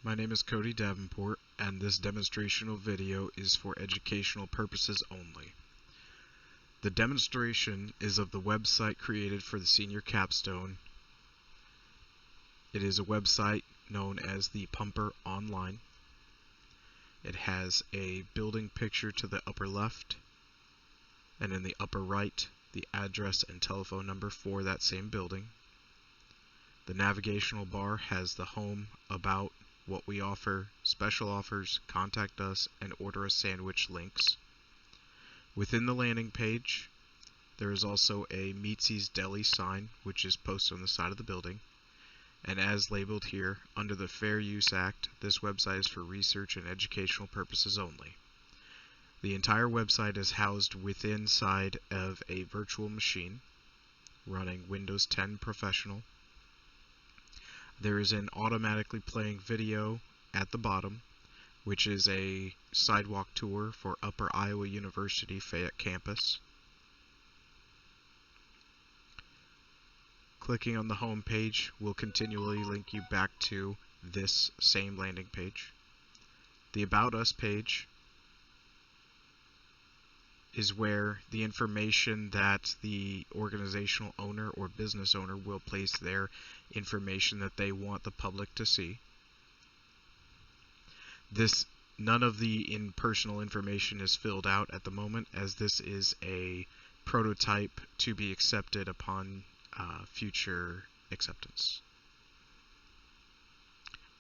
My name is Cody Davenport, and this demonstrational video is for educational purposes only. The demonstration is of the website created for the senior capstone. It is a website known as the Pumper Online. It has a building picture to the upper left, and in the upper right, the address and telephone number for that same building. The navigational bar has the home, about, what we offer, special offers, contact us, and order a sandwich links. Within the landing page, there is also a Meatsy's Deli sign, which is posted on the side of the building. And as labeled here, under the Fair Use Act, this website is for research and educational purposes only. The entire website is housed inside of a virtual machine running Windows 10 Professional. There is an automatically playing video at the bottom, which is a sidewalk tour for Upper Iowa University Fayette campus. Clicking on the home page will continually link you back to this same landing page. The About Us page is where the information that the organizational owner or business owner will place their information that they want the public to see. None of the personal information is filled out at the moment, as this is a prototype to be accepted upon future acceptance.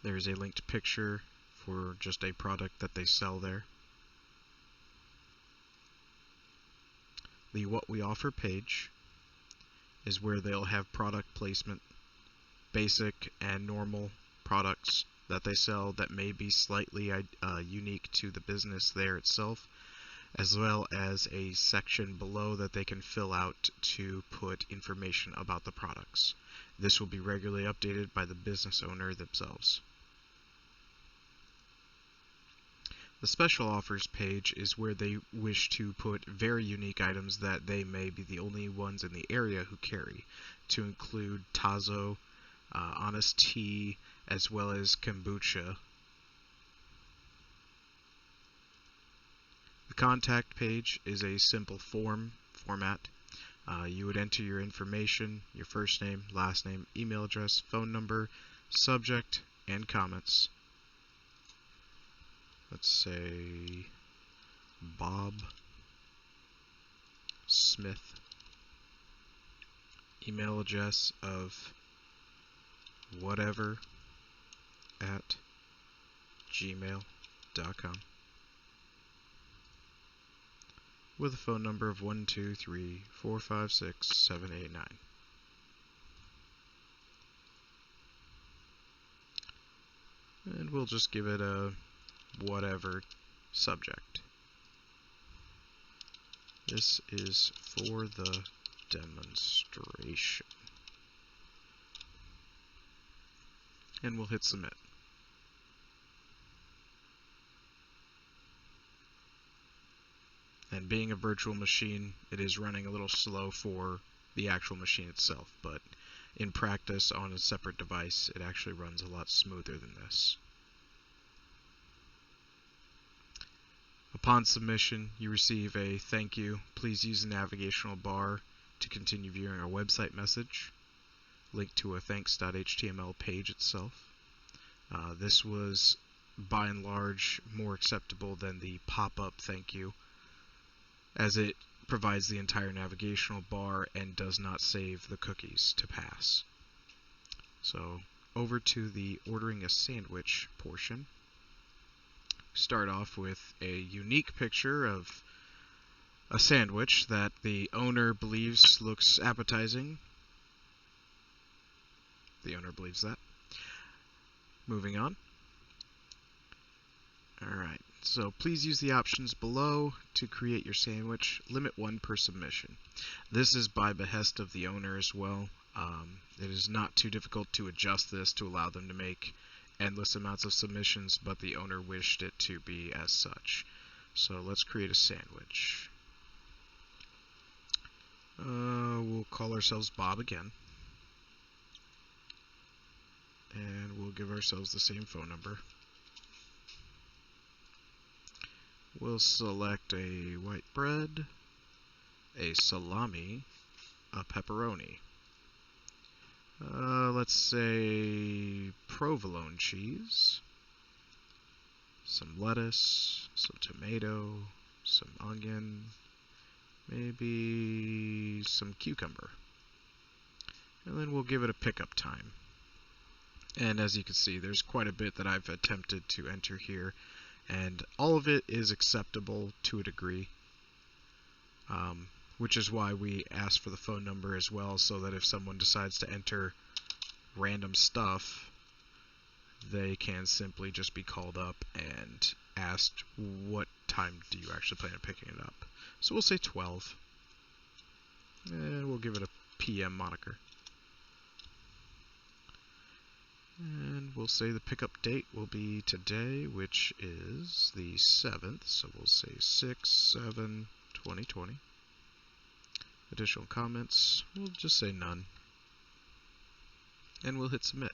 There is a linked picture for just a product that they sell there. The What We Offer page is where they'll have product placement, basic and normal products that they sell that may be slightly unique to the business there itself, as well as a section below that they can fill out to put information about the products. This will be regularly updated by the business owner themselves. The Special Offers page is where they wish to put very unique items that they may be the only ones in the area who carry, to include Tazo, Honest Tea, as well as kombucha. The Contact page is a simple format. You would enter your information, your first name, last name, email address, phone number, subject, and comments. Let's say Bob Smith. Email address of whatever at gmail.com with a phone number of 123-456-789. And we'll just give it a whatever subject. This is for the demonstration. And we'll hit submit. And being a virtual machine, it is running a little slow for the actual machine itself, but in practice on a separate device, it actually runs a lot smoother than this. Upon submission, you receive a thank you. Please use the navigational bar to continue viewing our website message. Link to a thanks.html page itself. This was, by and large, more acceptable than the pop-up thank you, as it provides the entire navigational bar and does not save the cookies to pass. So, over to the ordering a sandwich portion. Start off with a unique picture of a sandwich that the owner believes looks appetizing. The owner believes that. Moving on. Alright, so please use the options below to create your sandwich. Limit 1 per submission. This is by behest of the owner as well. It is not too difficult to adjust this to allow them to make endless amounts of submissions, but the owner wished it to be as such. So let's create a sandwich. We'll call ourselves Bob again. and we'll give ourselves the same phone number. We'll select a white bread, a salami, a pepperoni. Let's say provolone cheese, some lettuce, some tomato, some onion, maybe some cucumber. And then we'll give it a pickup time. And as you can see, there's quite a bit that I've attempted to enter here, and all of it is acceptable to a degree, which is why we ask for the phone number as well, so that if someone decides to enter random stuff, they can simply just be called up and asked, what time do you actually plan on picking it up? So we'll say 12, and we'll give it a PM moniker. And we'll say the pickup date will be today, which is the 7th, so we'll say 6/7/2020. Additional comments, we'll just say none. And we'll hit submit.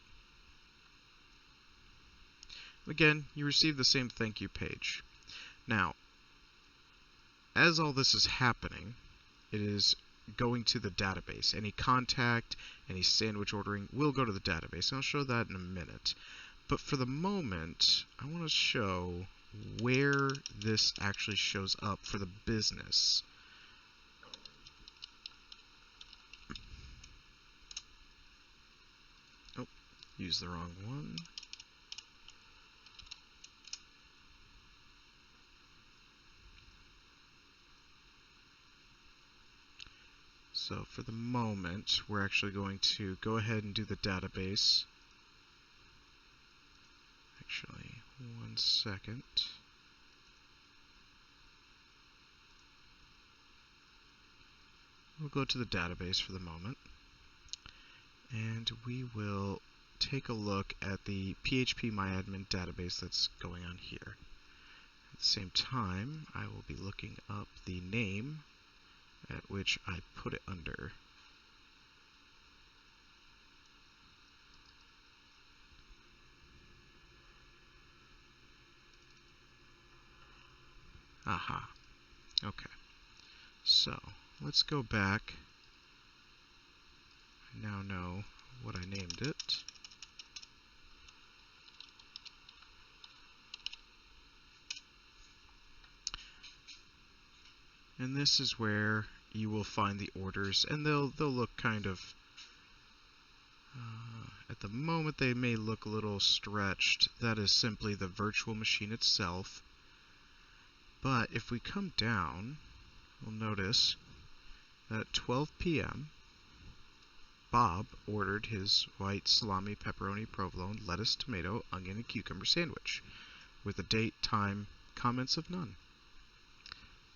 Again, you receive the same thank you page. Now, as all this is happening, it is going to the database. Any contact, any sandwich ordering will go to the database, and I'll show that in a minute. But for the moment, I want to show where this actually shows up for the business. Oh, used the wrong one. So for the moment, we're actually going to go ahead and do the database. Actually, 1 second. We'll go to the database for the moment, and we will take a look at the phpMyAdmin database that's going on here. At the same time, I will be looking up the name at which I put it under. Aha. Okay. So, let's go back. I now know what I named it. And this is where you will find the orders, and they'll look kind of, at the moment they may look a little stretched. That is simply the virtual machine itself. But if we come down, we'll notice that at 12 p.m. Bob ordered his white salami, pepperoni, provolone, lettuce, tomato, onion, and cucumber sandwich with a date, time, comments of none.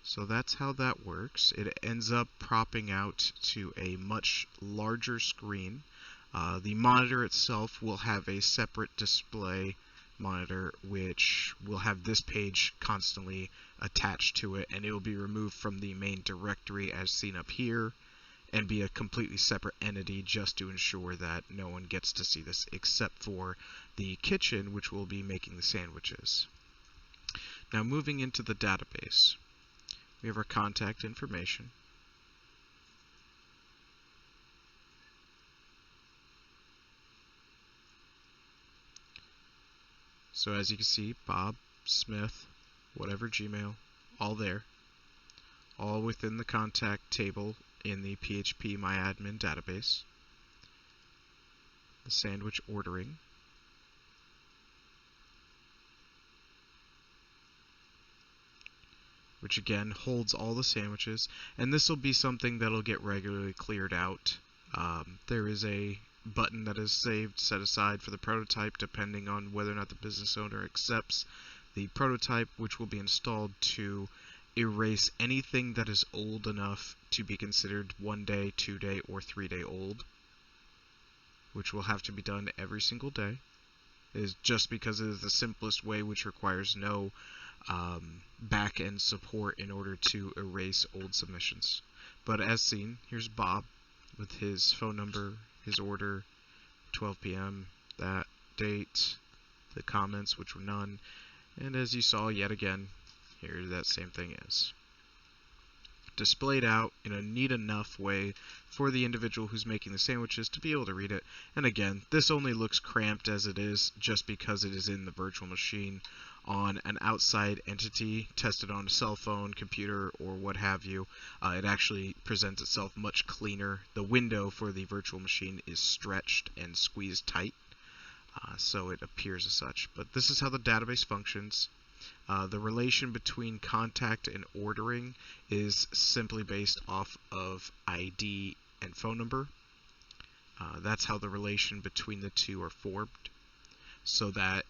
So that's how that works. It ends up propping out to a much larger screen. The monitor itself will have a separate display monitor, which will have this page constantly attached to it, and it will be removed from the main directory as seen up here, and be a completely separate entity just to ensure that no one gets to see this except for the kitchen, which will be making the sandwiches. Now moving into the database, we have our contact information. So as you can see, Bob, Smith, whatever Gmail, all there. All within the contact table in the phpMyAdmin database. The sandwich ordering. Which again holds all the sandwiches, and this will be something that'll get regularly cleared out. There is a button that is saved, set aside for the prototype, depending on whether or not the business owner accepts the prototype, which will be installed to erase anything that is old enough to be considered 1 day, 2 day, or 3 day old, which will have to be done every single day. It is just because it is the simplest way, which requires no back-end support in order to erase old submissions. But as seen, here's Bob with his phone number, his order, 12 p.m., that, update, the comments, which were none, and as you saw yet again, here that same thing is. Displayed out in a neat enough way for the individual who's making the sandwiches to be able to read it. And again, this only looks cramped as it is just because it is in the virtual machine. On an outside entity tested on a cell phone, computer, or what have you, it actually presents itself much cleaner. The window for the virtual machine is stretched and squeezed tight, so it appears as such. But this is how the database functions. The relation between contact and ordering is simply based off of ID and phone number. That's how the relation between the two are formed, so that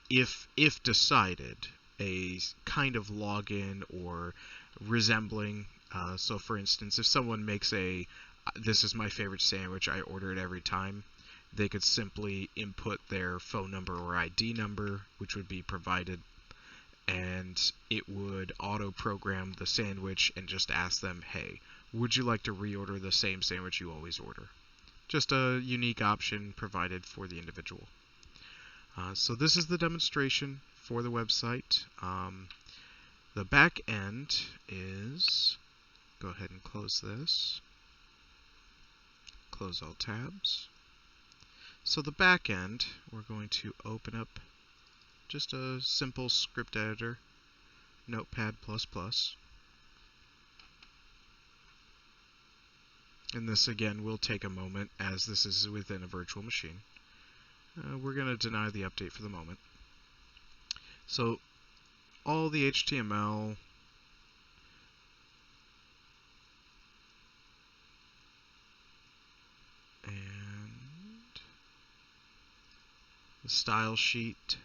if decided, a kind of login or resembling, so for instance, if someone makes this is my favorite sandwich, I order it every time, they could simply input their phone number or ID number, which would be provided, and it would auto-program the sandwich and just ask them, hey, would you like to reorder the same sandwich you always order? Just a unique option provided for the individual. So this is the demonstration for the website. The back end is, go ahead and close this, close all tabs. So the back end, we're going to open up just a simple script editor, Notepad++. And this again will take a moment as this is within a virtual machine. We're going to deny the update for the moment. So all the HTML and the style sheet,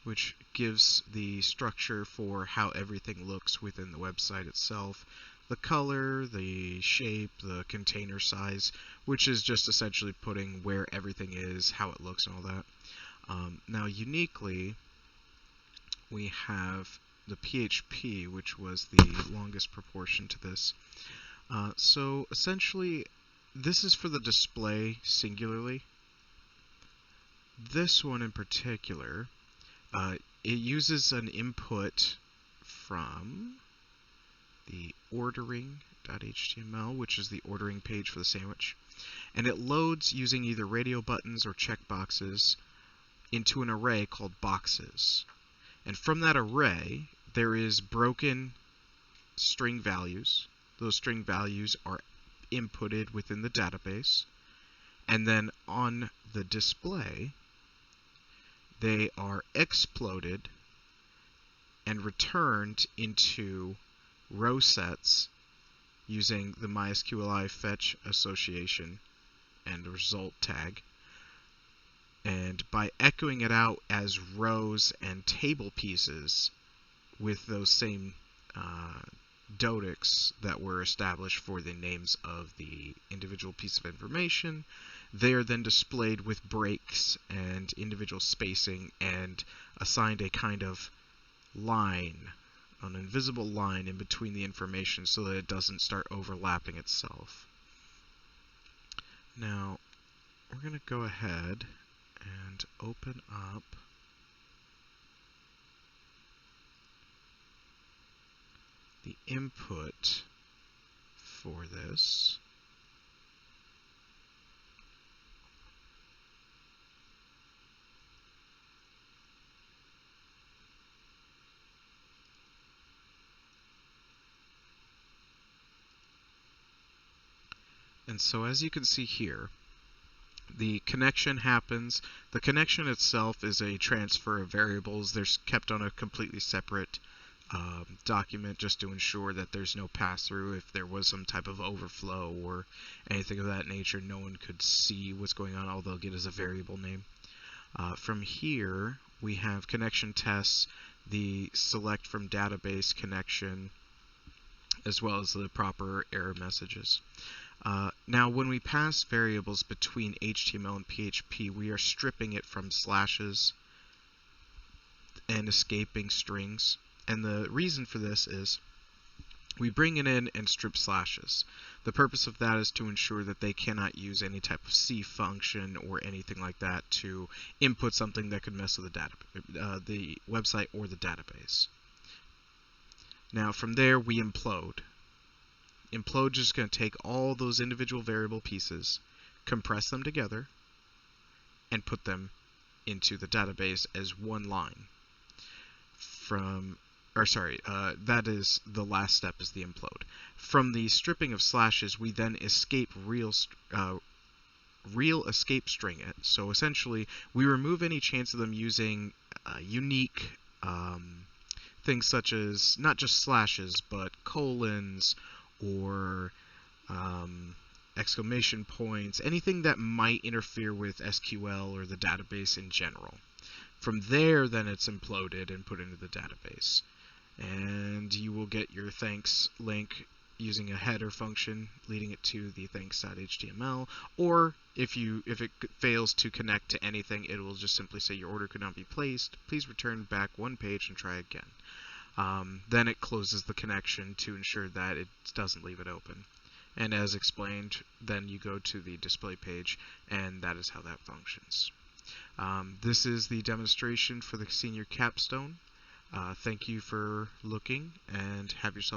which gives the structure for how everything looks within the website itself. The color, the shape, the container size, which is just essentially putting where everything is, how it looks, and all that. Now, uniquely, we have the PHP, which was the longest proportion to this. So, essentially, this is for the display singularly. This one in particular, it uses an input from the ordering.html, which is the ordering page for the sandwich, and it loads using either radio buttons or checkboxes into an array called boxes. And from that array, there is broken string values. Those string values are inputted within the database, and then on the display, they are exploded and returned into row sets using the MySQLi fetch association and result tag. And by echoing it out as rows and table pieces with those same dodics that were established for the names of the individual piece of information, they are then displayed with breaks and individual spacing and assigned a kind of line, an invisible line in between the information so that it doesn't start overlapping itself. Now, we're going to go ahead and open up the input for this. And so as you can see here, the connection happens. The connection itself is a transfer of variables. They're kept on a completely separate document just to ensure that there's no pass-through. If there was some type of overflow or anything of that nature, no one could see what's going on. All they'll get is a variable name. From here, we have connection tests, the select from database connection, as well as the proper error messages. Now, when we pass variables between HTML and PHP, we are stripping it from slashes and escaping strings. And the reason for this is we bring it in and strip slashes. The purpose of that is to ensure that they cannot use any type of C function or anything like that to input something that could mess with the website or the database. Now from there we implode. Implode is going to take all those individual variable pieces, compress them together, and put them into the database as one line. That is the last step, is the implode. From the stripping of slashes, we then escape real escape string it. So essentially, we remove any chance of them using unique things such as not just slashes, but colons or exclamation points, anything that might interfere with SQL or the database in general. From there, then it's imploded and put into the database. And you will get your thanks link using a header function leading it to the thanks.html, or if it fails to connect to anything, it will just simply say your order could not be placed. Please return back one page and try again. Then it closes the connection to ensure that it doesn't leave it open. And as explained, then you go to the display page, and that is how that functions. This is the demonstration for the senior capstone. Thank you for looking, and have yourself